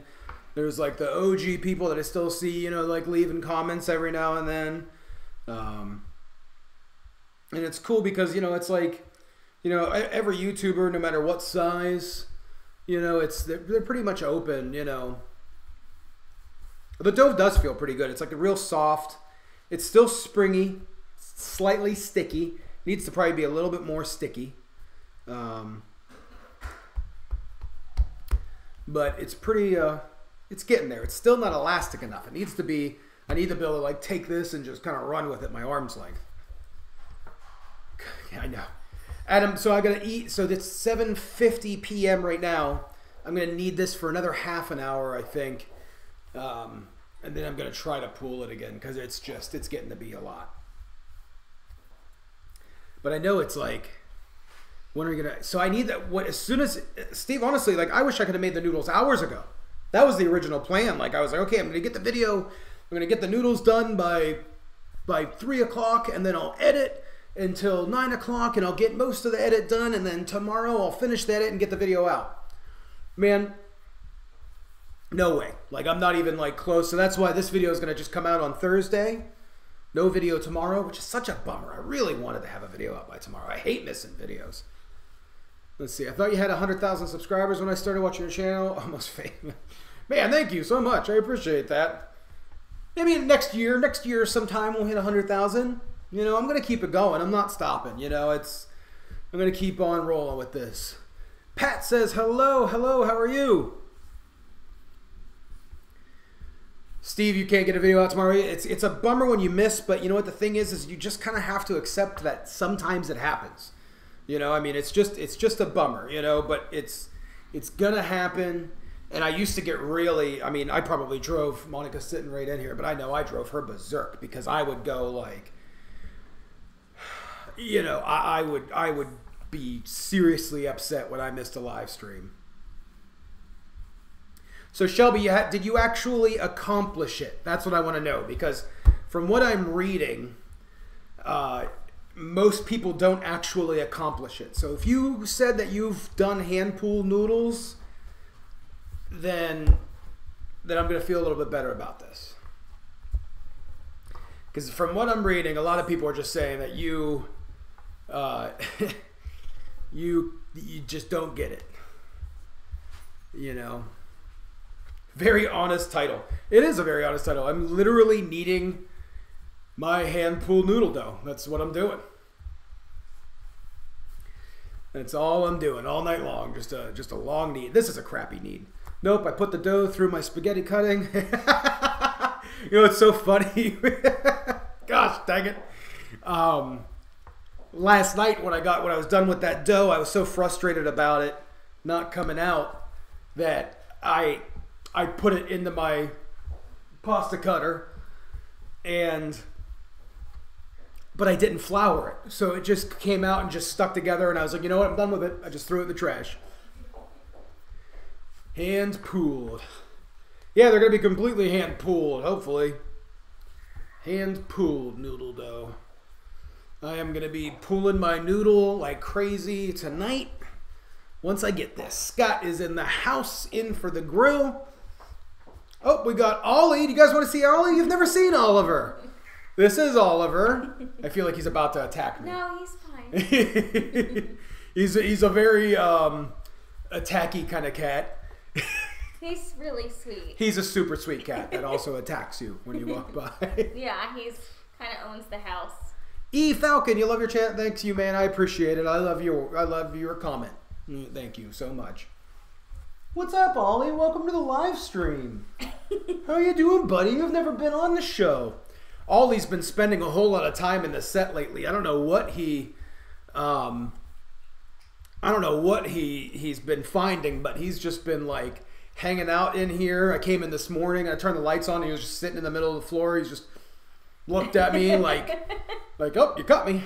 There's like the OG people that I still see, you know, like leaving comments every now and then. And it's cool because, you know, it's like, you know, every YouTuber, no matter what size, you know, they're pretty much open, you know. The dough does feel pretty good. It's like a real soft. It's still springy, slightly sticky. Needs to probably be a little bit more sticky. But it's pretty, it's getting there. It's still not elastic enough. It needs to be, I need to be able to like take this and just kind of run with it my arm's length. Yeah, I know. Adam, so I gotta eat, so it's 7:50 p.m. right now. I'm gonna need this for another half an hour, I think. And then I'm going to try to pool it again because it's getting to be a lot. But I know it's like, when are you going to, so I need that, as soon as, Steve, honestly, like I wish I could have made the noodles hours ago. That was the original plan. Like I was like, okay, I'm going to get the video, I'm going to get the noodles done by 3 o'clock and then I'll edit until 9 o'clock and I'll get most of the edit done and then tomorrow I'll finish the edit and get the video out. Man, no way. Like, I'm not even, like, close. So that's why this video is going to just come out on Thursday. No video tomorrow, which is such a bummer. I really wanted to have a video out by tomorrow. I hate missing videos. Let's see. I thought you had 100,000 subscribers when I started watching your channel. Almost famous. Man, thank you so much. I appreciate that. Maybe next year sometime we'll hit 100,000. You know, I'm going to keep it going. I'm not stopping. You know, I'm going to keep on rolling with this. Pat says, hello, how are you? Steve, you can't get a video out tomorrow. It's a bummer when you miss, but you know what the thing is you just kind of have to accept that sometimes it happens. You know, I mean, it's just a bummer, you know, but it's gonna happen. And I used to get really, I mean, I probably drove, Monica's sitting right in here, but I know I drove her berserk because I would go like, you know, I would be seriously upset when I missed a live stream. So Shelby, did you actually accomplish it? That's what I want to know because from what I'm reading, most people don't actually accomplish it. So if you said that you've done hand pulled noodles, then I'm going to feel a little bit better about this. Because from what I'm reading, a lot of people are just saying that you just don't get it. You know. Very honest title. It is a very honest title. I'm literally kneading my hand-pulled noodle dough. That's what I'm doing. That's all I'm doing all night long. Just a long knead. This is a crappy knead. Nope, I put the dough through my spaghetti cutting. You know, it's so funny. Gosh, dang it. Last night when I was done with that dough, I was so frustrated about it not coming out that I put it into my pasta cutter but I didn't flour it. So it just came out and just stuck together and I was like, you know what, I'm done with it. I just threw it in the trash. Hand pulled. Yeah, they're going to be completely hand pulled, hopefully. Hand pulled noodle dough. I am going to be pulling my noodle like crazy tonight once I get this. Scott is in the house, in for the grill. Oh, we got Ollie. Do you guys want to see Ollie? You've never seen Oliver. This is Oliver. I feel like he's about to attack me. No, he's fine. he's a very attacky kind of cat. He's really sweet. He's a super sweet cat that also attacks you when you walk by. Yeah, he's kind of owns the house. E Falcon, you love your chat. Thanks you, man. I appreciate it. I love your comment. Thank you so much. What's up, Ollie? Welcome to the live stream. How you doing, buddy? You've never been on the show. Ollie's been spending a whole lot of time in the set lately. I don't know what he's been finding, but he's just been like hanging out in here. I came in this morning, I turned the lights on, and he was just sitting in the middle of the floor. He's just looked at me like, oh, you caught me.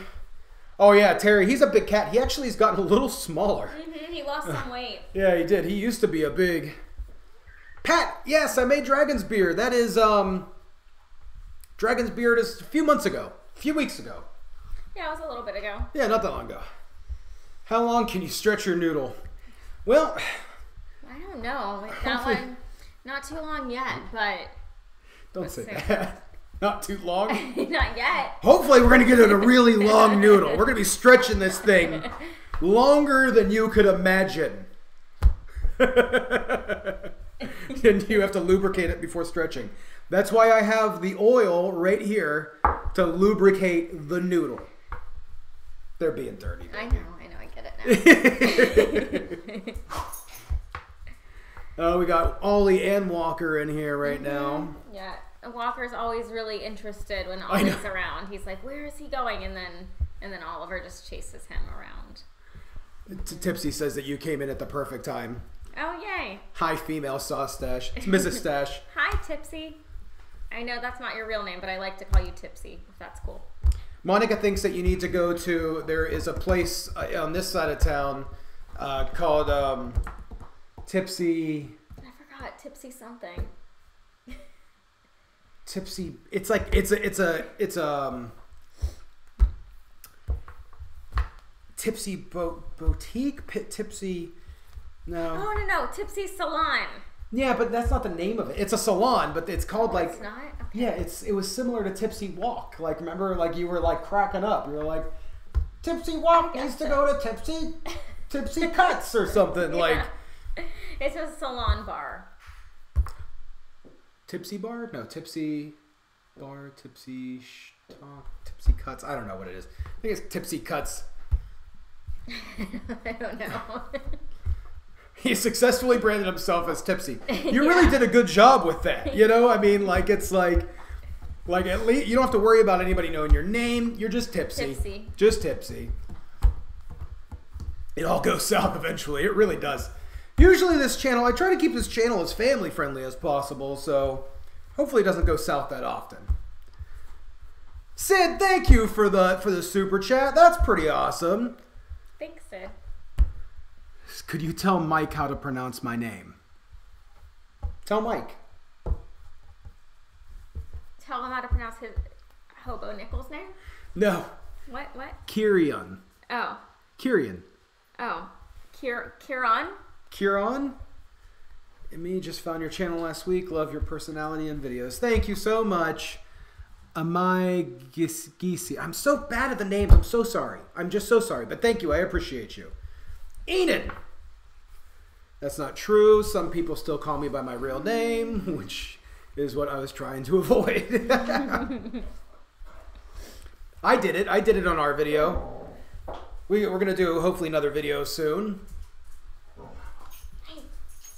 Oh yeah, Terry, he's a big cat. He actually has gotten a little smaller. He lost some weight. Yeah, he did. He used to be a big... Pat, yes, I made Dragon's Beard. That is, Dragon's Beard is a few months ago. A few weeks ago. Yeah, it was a little bit ago. Yeah, not that long ago. How long can you stretch your noodle? Well... I don't know. That one, not too long yet, but... Don't say that. Not too long? Not yet. Hopefully we're going to get a really long noodle. We're going to be stretching this thing longer than you could imagine. And you have to lubricate it before stretching. That's why I have the oil right here to lubricate the noodle. They're being dirty. I know, I get it now. We got Ollie and Walker in here right now. Yeah, Walker's always really interested when Ollie's around. He's like, "Where is he going?" And then Oliver just chases him around. Tipsy says that you came in at the perfect time. Oh, yay. Hi, female sauce Stache. It's Mrs. Stache. Hi, Tipsy. I know that's not your real name, but I like to call you Tipsy, if that's cool. Monica thinks that you need to go to, there is a place on this side of town called Tipsy. I forgot, Tipsy something. Tipsy, it's like, it's a Tipsy boutique, Tipsy, no. Oh, no, Tipsy Salon. Yeah, but that's not the name of it. It's a salon, but it's called like. It's not? Okay. Yeah, it was similar to Tipsy Walk. Like, remember, like you were like cracking up. You were like, Tipsy Walk needs to go to Tipsy Cuts or something. Yeah. Like. It's a salon bar. Tipsy Bar? No, Tipsy Bar, Tipsy Cuts. I don't know what it is. I think it's Tipsy Cuts. I don't know. He successfully branded himself as Tipsy. You really did a good job with that. You know, I mean, like, it's like at least you don't have to worry about anybody knowing your name. You're just Tipsy. Tipsy. Just Tipsy. It all goes south eventually. It really does. Usually this channel, I try to keep this channel as family friendly as possible, so hopefully it doesn't go south that often. Sid, thank you for the super chat. That's pretty awesome. Thanks, Sid. Could you tell Mike how to pronounce my name? Tell Mike. Tell him how to pronounce his Hobo Nichols' name? No. What? Kyrian. Oh. Kyrian. Oh. Kieran? Kieran? Me just found your channel last week. Love your personality and videos. Thank you so much. Amai Gisi. I'm so bad at the names. I'm so sorry. I'm just so sorry. But thank you. I appreciate you. Enid. That's not true. Some people still call me by my real name, which is what I was trying to avoid. I did it. I did it on our video. We're going to do hopefully another video soon.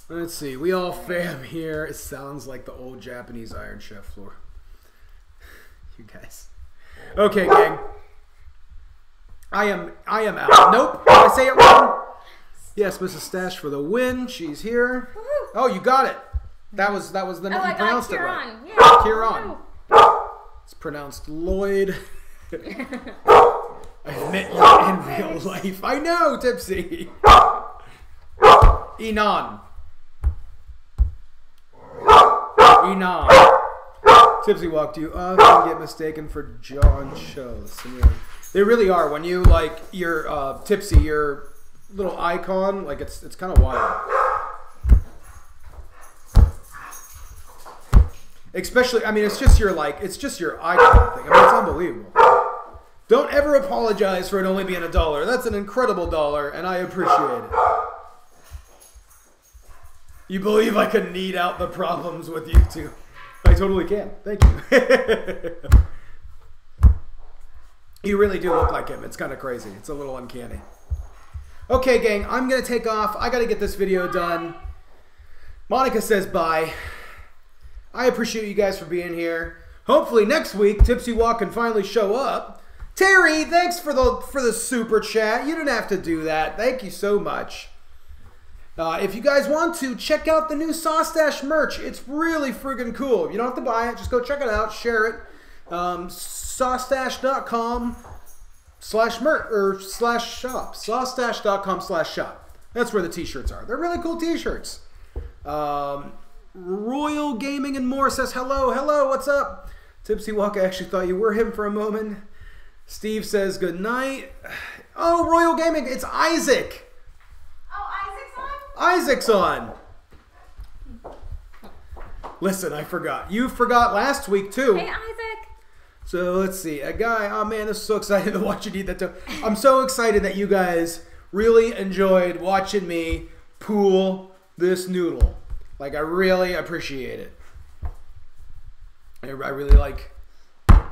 Let's see. We all fam here. It sounds like the old Japanese Iron Chef floor. You guys. Okay, gang. I am out. Nope. Did I say it wrong? Yes, Mrs. Stache for the win. She's here. Oh, you got it. That was the name. You pronounced it right. Yeah. Kieran. It's pronounced Lloyd. I met you in real life. I know, Tipsy. Enon. Tipsy Walk, do you often get mistaken for John Cho? They really are. When you like your Tipsy, your little icon, like it's kind of wild. Especially, I mean, it's just your icon thing. I mean, it's unbelievable. Don't ever apologize for it only being $1. That's an incredible dollar, and I appreciate it. You believe I can knead out the problems with YouTube? I totally can. Thank you. You really do look like him. It's kind of crazy. It's a little uncanny. Okay, gang. I'm going to take off. I got to get this video done. Monica says bye. I appreciate you guys for being here. Hopefully next week, Tipsy Walk can finally show up. Terry, thanks for the super chat. You didn't have to do that. Thank you so much. If you guys want to, check out the new Stache merch. It's really friggin' cool. You don't have to buy it. Just go check it out. Share it. Stache.com. /shop. Sawstache.com/shop. That's where the t-shirts are. They're really cool t-shirts. Royal Gaming and More says, hello, what's up? Tipsy Walk, I actually thought you were him for a moment. Steve says, good night. Oh, Royal Gaming, it's Isaac. Oh, Isaac's on. Listen, I forgot. You forgot last week, too. Hey, Isaac. So, let's see. A guy, oh man, this is so excited to watch you eat that too. I'm so excited that you guys really enjoyed watching me pool this noodle. Like, I really appreciate it. I really like... I'm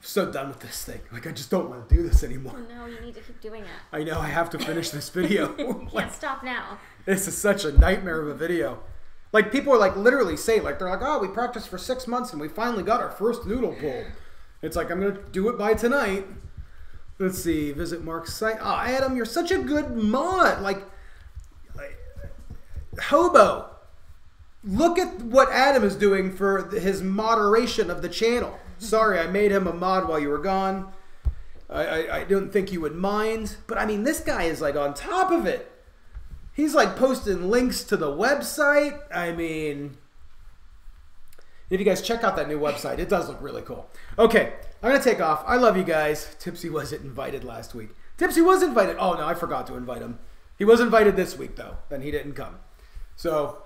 so done with this thing. Like, I just don't want to do this anymore. Oh, no, you need to keep doing it. I know, I have to finish this video. You can't stop now. This is such a nightmare of a video. Like, people are, like, literally saying, like, they're like, oh, we practiced for 6 months and we finally got our first noodle pull. It's like, I'm going to do it by tonight. Let's see. Visit Mark's site. Oh, Adam, you're such a good mod. Like Hobo. Look at what Adam is doing for his moderation of the channel. Sorry, I made him a mod while you were gone. I didn't think you would mind. But, I mean, this guy is, like, on top of it. He's, like, posting links to the website. I mean, if you guys check out that new website, it does look really cool. Okay, I'm going to take off. I love you guys. Tipsy wasn't invited last week. Tipsy was invited. Oh, no, I forgot to invite him. He was invited this week, though, and he didn't come. So,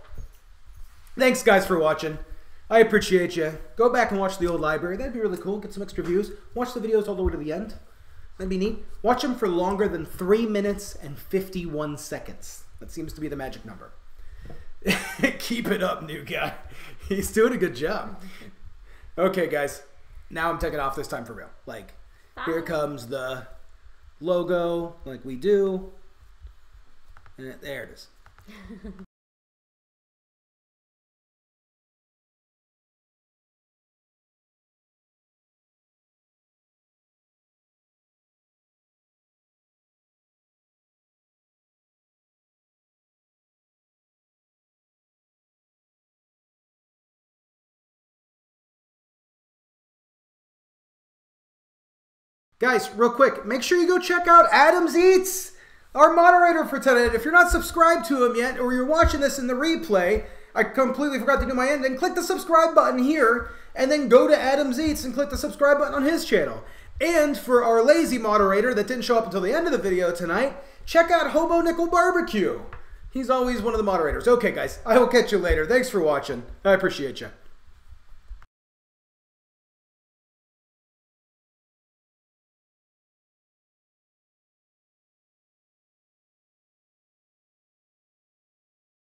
thanks, guys, for watching. I appreciate you. Go back and watch the old library. That'd be really cool. Get some extra views. Watch the videos all the way to the end. That'd be neat. Watch them for longer than 3 minutes and 51 seconds. That seems to be the magic number. Keep it up, new guy. He's doing a good job. Okay, guys. Now I'm taking off this time for real. Like, here comes the logo, like we do. And there it is. Guys, real quick, make sure you go check out Adam's Eats, our moderator for tonight. If you're not subscribed to him yet, or you're watching this in the replay, I completely forgot to do my end, then click the subscribe button here, and then go to Adam's Eats and click the subscribe button on his channel. And for our lazy moderator that didn't show up until the end of the video tonight, check out Hobo Nickel Barbecue. He's always one of the moderators. Okay, guys, I will catch you later. Thanks for watching. I appreciate you.